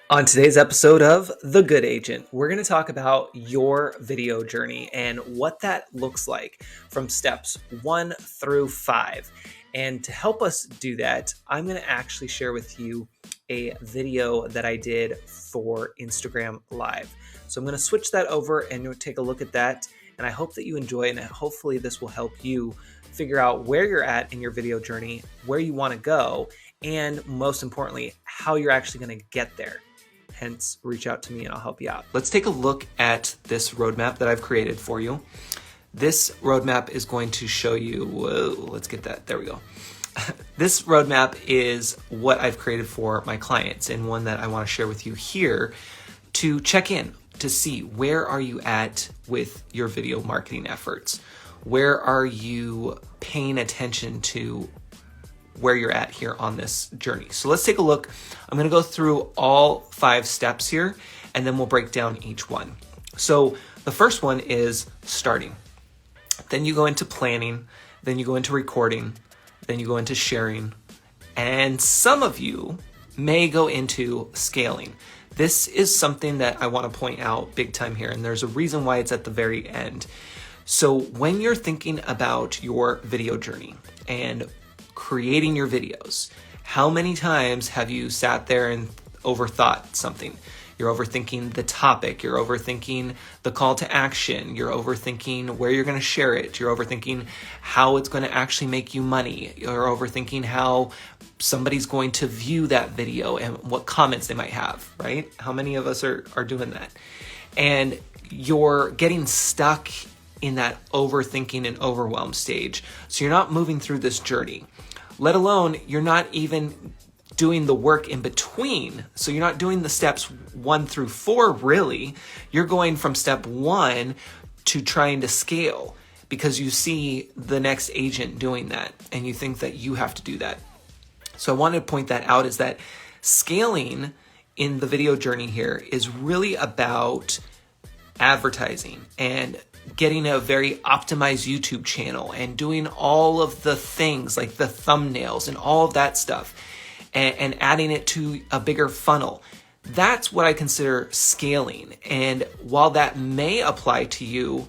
On today's episode of The Good Agent, we're going to talk about your video journey and what that looks like from steps 1 through 5. And to help us do that, I'm going to actually share with you a video that I did for Instagram Live. So I'm going to switch that over and you'll take a look at that. And I hope that you enjoy it, and hopefully this will help you figure out where you're at in your video journey, where you want to go, and most importantly, how you're actually going to get there. Hence, reach out to me and I'll help you out. Let's take a look at this roadmap that I've created for you. This roadmap is going to show you, let's get that, there we go. This roadmap is what I've created for my clients, and one that I want to share with you here to check in, to see where are you at with your video marketing efforts? Where are you paying attention to where you're at here on this journey? So let's take a look. I'm going to go through all 5 steps here, and then we'll break down each one. So the first one is starting. Then you go into planning, then you go into recording, then you go into sharing, and some of you may go into scaling. This is something that I want to point out big time here, and there's a reason why it's at the very end. So when you're thinking about your video journey and creating your videos, how many times have you sat there and overthought something? You're overthinking the topic, you're overthinking the call to action, you're overthinking where you're going to share it, you're overthinking how it's going to actually make you money, you're overthinking how somebody's going to view that video and what comments they might have, right? How many of us are doing that? And you're getting stuck in that overthinking and overwhelm stage. So you're not moving through this journey, let alone you're not even doing the work in between. So you're not doing the steps 1 through 4 really. You're going from step 1 to trying to scale because you see the next agent doing that and you think that you have to do that. So I wanted to point that out, is that scaling in the video journey here is really about advertising and getting a very optimized YouTube channel and doing all of the things like the thumbnails and all of that stuff and adding it to a bigger funnel. That's what I consider scaling. And while that may apply to you,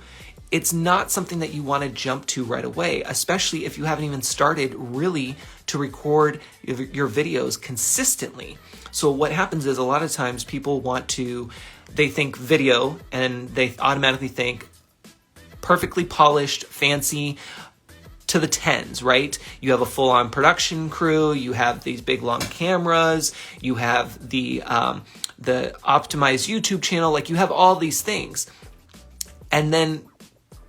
it's not something that you want to jump to right away, especially if you haven't even started really to record your videos consistently. So what happens is a lot of times people they think video and they automatically think perfectly polished, fancy, to the tens, right? You have a full-on production crew, you have these big long cameras, you have the optimized YouTube channel, like you have all these things. And then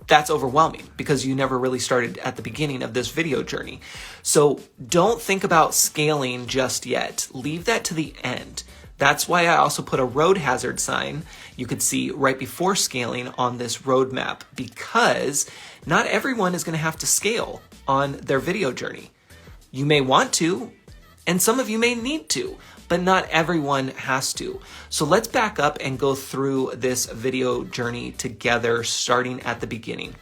that's overwhelming because you never really started at the beginning of this video journey. So don't think about scaling just yet. Leave that to the end. That's why I also put a road hazard sign you could see right before scaling on this roadmap, because not everyone is going to have to scale on their video journey. You may want to, and some of you may need to, but not everyone has to. So let's back up and go through this video journey together, starting at the beginning.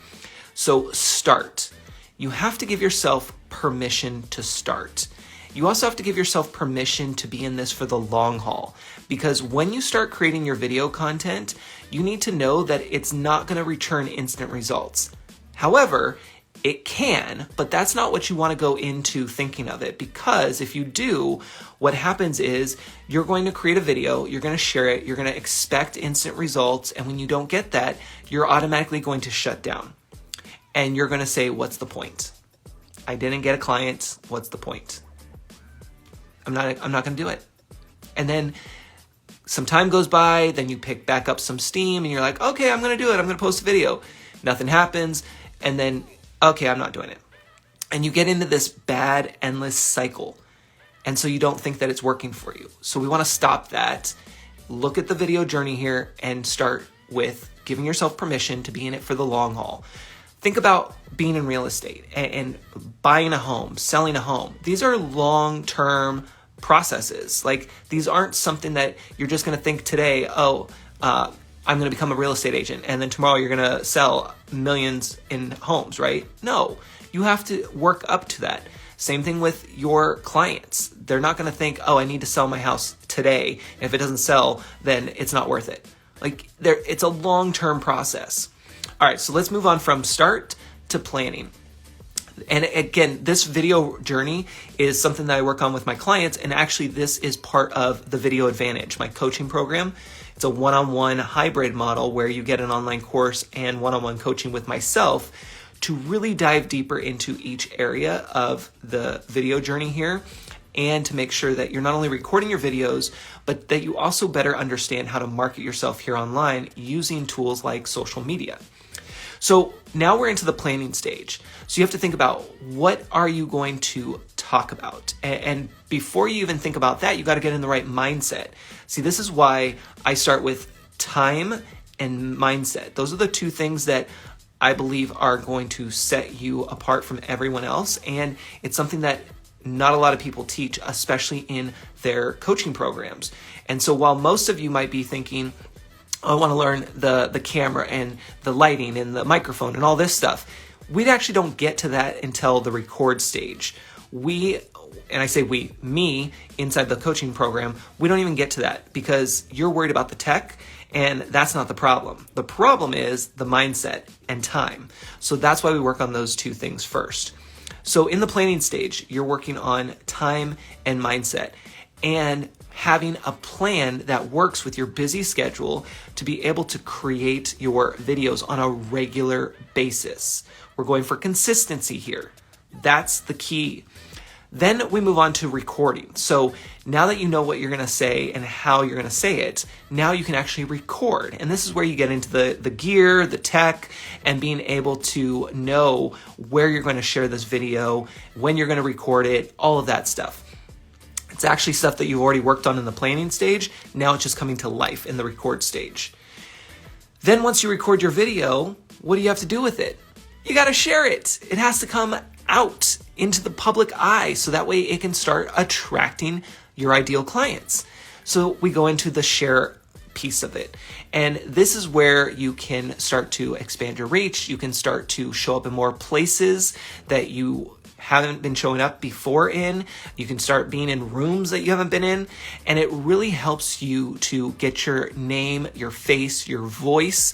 So start. You have to give yourself permission to start. You also have to give yourself permission to be in this for the long haul, because when you start creating your video content, you need to know that it's not going to return instant results. However, it can, but that's not what you want to go into thinking of it, because if you do, what happens is you're going to create a video, you're going to share it, you're going to expect instant results, and when you don't get that, you're automatically going to shut down. And you're going to say, what's the point? I didn't get a client, what's the point? I'm not going to do it. And then some time goes by, then you pick back up some steam and you're like, okay, I'm going to do it. I'm going to post a video. Nothing happens. And then, okay, I'm not doing it. And you get into this bad, endless cycle. And so you don't think that it's working for you. So we want to stop that. Look at the video journey here and start with giving yourself permission to be in it for the long haul. Think about being in real estate and buying a home, selling a home. These are long-term processes. Like, these aren't something that you're just going to think today, I'm going to become a real estate agent, and then tomorrow you're going to sell millions in homes, right? No, you have to work up to that. Same thing with your clients. They're not going to think, oh, I need to sell my house today. And if it doesn't sell, then it's not worth it. Like it's a long-term process. All right, so let's move on from start to planning. And again, this video journey is something that I work on with my clients. And actually, this is part of the Video Advantage, my coaching program. It's a one-on-one hybrid model where you get an online course and one-on-one coaching with myself to really dive deeper into each area of the video journey here, and to make sure that you're not only recording your videos, but that you also better understand how to market yourself here online using tools like social media. So now we're into the planning stage. So you have to think about, what are you going to talk about? And before you even think about that, you got to get in the right mindset. See, this is why I start with time and mindset. Those are the two things that I believe are going to set you apart from everyone else. And it's something that not a lot of people teach, especially in their coaching programs. And so while most of you might be thinking, I want to learn the camera and the lighting and the microphone and all this stuff, we actually don't get to that until the record stage. Me, inside the coaching program, we don't even get to that because you're worried about the tech, and that's not the problem. The problem is the mindset and time. So that's why we work on those two things first. So in the planning stage, you're working on time and mindset, and having a plan that works with your busy schedule to be able to create your videos on a regular basis. We're going for consistency here. That's the key. Then we move on to recording. So now that you know what you're going to say and how you're going to say it, now you can actually record. And this is where you get into the gear, the tech, and being able to know where you're going to share this video, when you're going to record it, all of that stuff. It's actually stuff that you've already worked on in the planning stage. Now it's just coming to life in the record stage. Then once you record your video, what do you have to do with it? You got to share it. It has to come out into the public eye so that way it can start attracting your ideal clients. So we go into the share piece of it. And this is where you can start to expand your reach. You can start to show up in more places that you haven't been showing up before in. You can start being in rooms that you haven't been in. And it really helps you to get your name, your face, your voice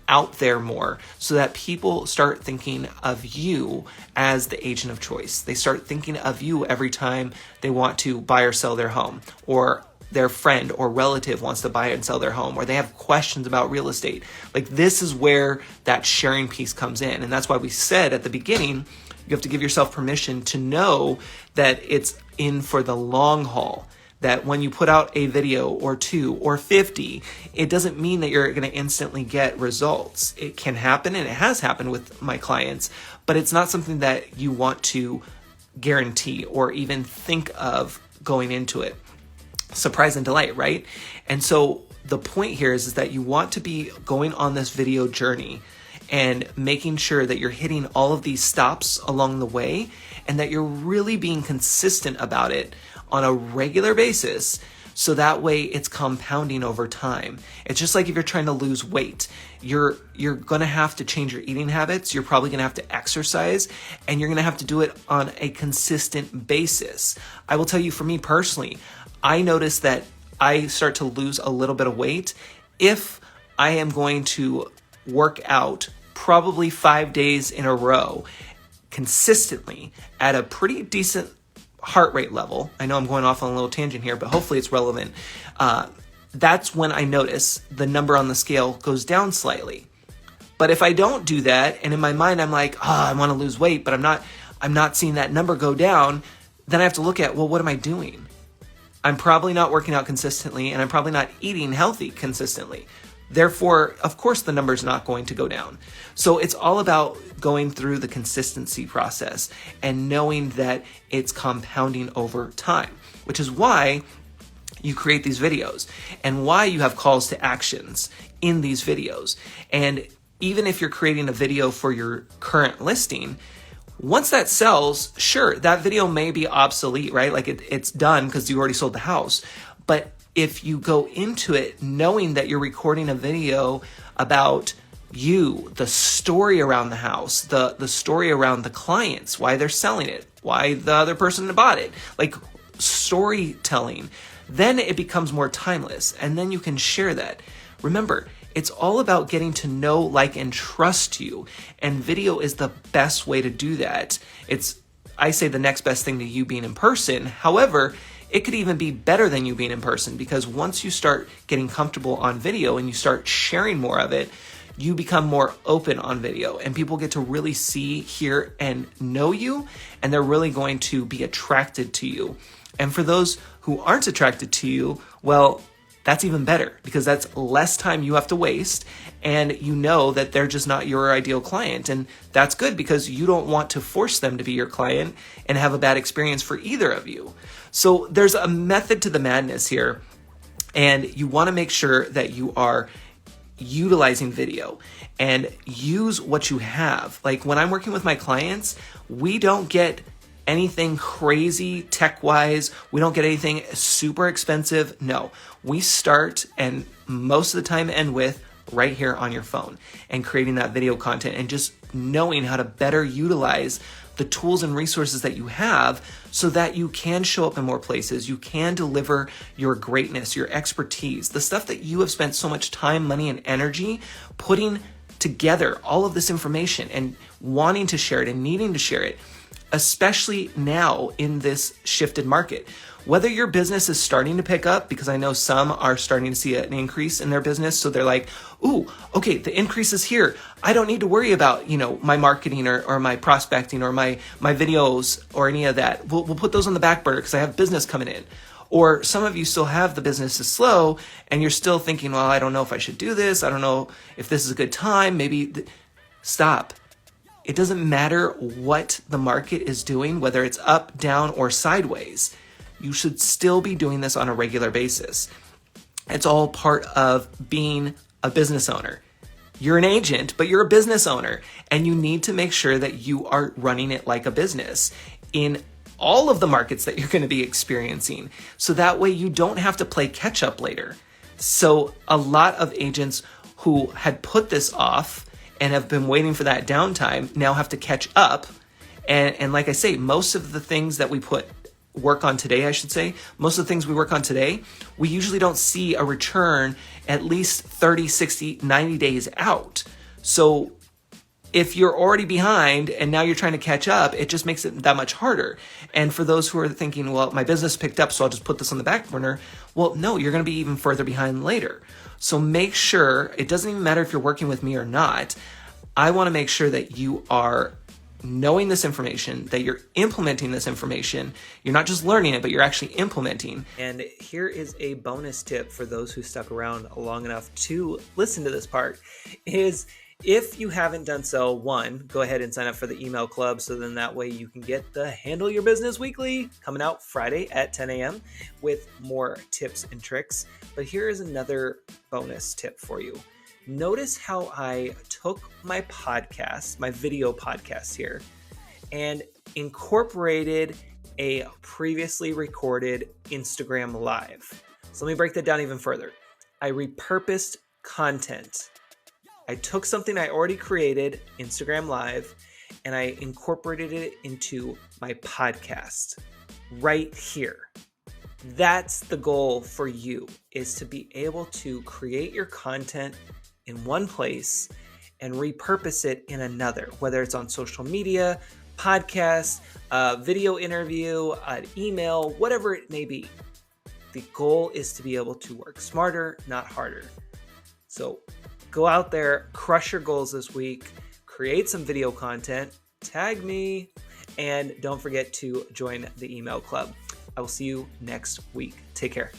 out there more so that people start thinking of you as the agent of choice. They start thinking of you every time they want to buy or sell their home, or their friend or relative wants to buy and sell their home, or they have questions about real estate. Like, this is where that sharing piece comes in. And that's why we said at the beginning, you have to give yourself permission to know that it's in for the long haul. That when you put out a video or 2 or 50, it doesn't mean that you're going to instantly get results. It can happen, and it has happened with my clients, but it's not something that you want to guarantee or even think of going into it. Surprise and delight, right? And so the point here is that you want to be going on this video journey and making sure that you're hitting all of these stops along the way, and that you're really being consistent about it on a regular basis, so that way it's compounding over time. It's just like if you're trying to lose weight, you're going to have to change your eating habits. You're probably going to have to exercise, and you're going to have to do it on a consistent basis. I will tell you, for me personally, I notice that I start to lose a little bit of weight if I am going to work out probably 5 days in a row consistently at a pretty decent heart rate level. I know I'm going off on a little tangent here, but hopefully it's relevant. That's when I notice the number on the scale goes down slightly. But if I don't do that, and in my mind I'm like, I want to lose weight, but I'm not seeing that number go down, then I have to look at, well, what am I doing? I'm probably not working out consistently, and I'm probably not eating healthy consistently. Therefore, of course, the number's not going to go down. So it's all about going through the consistency process and knowing that it's compounding over time, which is why you create these videos and why you have calls to actions in these videos. And even if you're creating a video for your current listing, once that sells, sure, that video may be obsolete, right? Like it's done because you already sold the house. But if you go into it knowing that you're recording a video about you, the story around the house, the story around the clients, why they're selling it, why the other person bought it. Like storytelling. Then it becomes more timeless, and then you can share that. Remember, it's all about getting to know, like, and trust you, and video is the best way to do that. I say the next best thing to you being in person. However, it could even be better than you being in person, because once you start getting comfortable on video and you start sharing more of it, you become more open on video, and people get to really see, hear, and know you, and they're really going to be attracted to you. And for those who aren't attracted to you, well, that's even better, because that's less time you have to waste, and you know that they're just not your ideal client. And that's good, because you don't want to force them to be your client and have a bad experience for either of you. So there's a method to the madness here, and you want to make sure that you are utilizing video and use what you have. Like when I'm working with my clients, we don't get anything crazy tech-wise. We don't get anything super expensive. No, we start and most of the time end with right here on your phone and creating that video content and just knowing how to better utilize the tools and resources that you have so that you can show up in more places. You can deliver your greatness, your expertise, the stuff that you have spent so much time, money, and energy putting together, all of this information and wanting to share it and needing to share it, especially now in this shifted market. Whether your business is starting to pick up, because I know some are starting to see an increase in their business. So they're like, ooh, okay, the increase is here. I don't need to worry about, my marketing or my prospecting or my videos or any of that. We'll put those on the back burner because I have business coming in. Or some of you still have the business is slow and you're still thinking, well, I don't know if I should do this. I don't know if this is a good time. Stop. It doesn't matter what the market is doing, whether it's up, down, or sideways. You should still be doing this on a regular basis. It's all part of being a business owner. You're an agent, but you're a business owner, and you need to make sure that you are running it like a business in all of the markets that you're going to be experiencing. So that way you don't have to play catch up later. So a lot of agents who had put this off and have been waiting for that downtime now have to catch up. And like I say, most of the things that we work on today, most of the things we work on today, we usually don't see a return at least 30, 60, 90 days out. So if you're already behind and now you're trying to catch up, it just makes it that much harder. And for those who are thinking, well, my business picked up, so I'll just put this on the back burner. Well, no, you're going to be even further behind later. So make sure, it doesn't even matter if you're working with me or not. I want to make sure that you are knowing this information, that you're implementing this information. You're not just learning it, but you're actually implementing. And here is a bonus tip for those who stuck around long enough to listen to this part is, if you haven't done so, one, go ahead and sign up for the email club, so then that way you can get the Handle Your Business Weekly coming out Friday at 10 a.m. with more tips and tricks. But here is another bonus tip for you. Notice how I took my podcast, my video podcast here, and incorporated a previously recorded Instagram Live. So let me break that down even further. I repurposed content. I took something I already created, Instagram Live, and I incorporated it into my podcast right here. That's the goal for you, is to be able to create your content in one place and repurpose it in another, whether it's on social media, podcast, video interview, an email, whatever it may be. The goal is to be able to work smarter, not harder. So go out there, crush your goals this week, create some video content, tag me, and don't forget to join the email club. I will see you next week. Take care.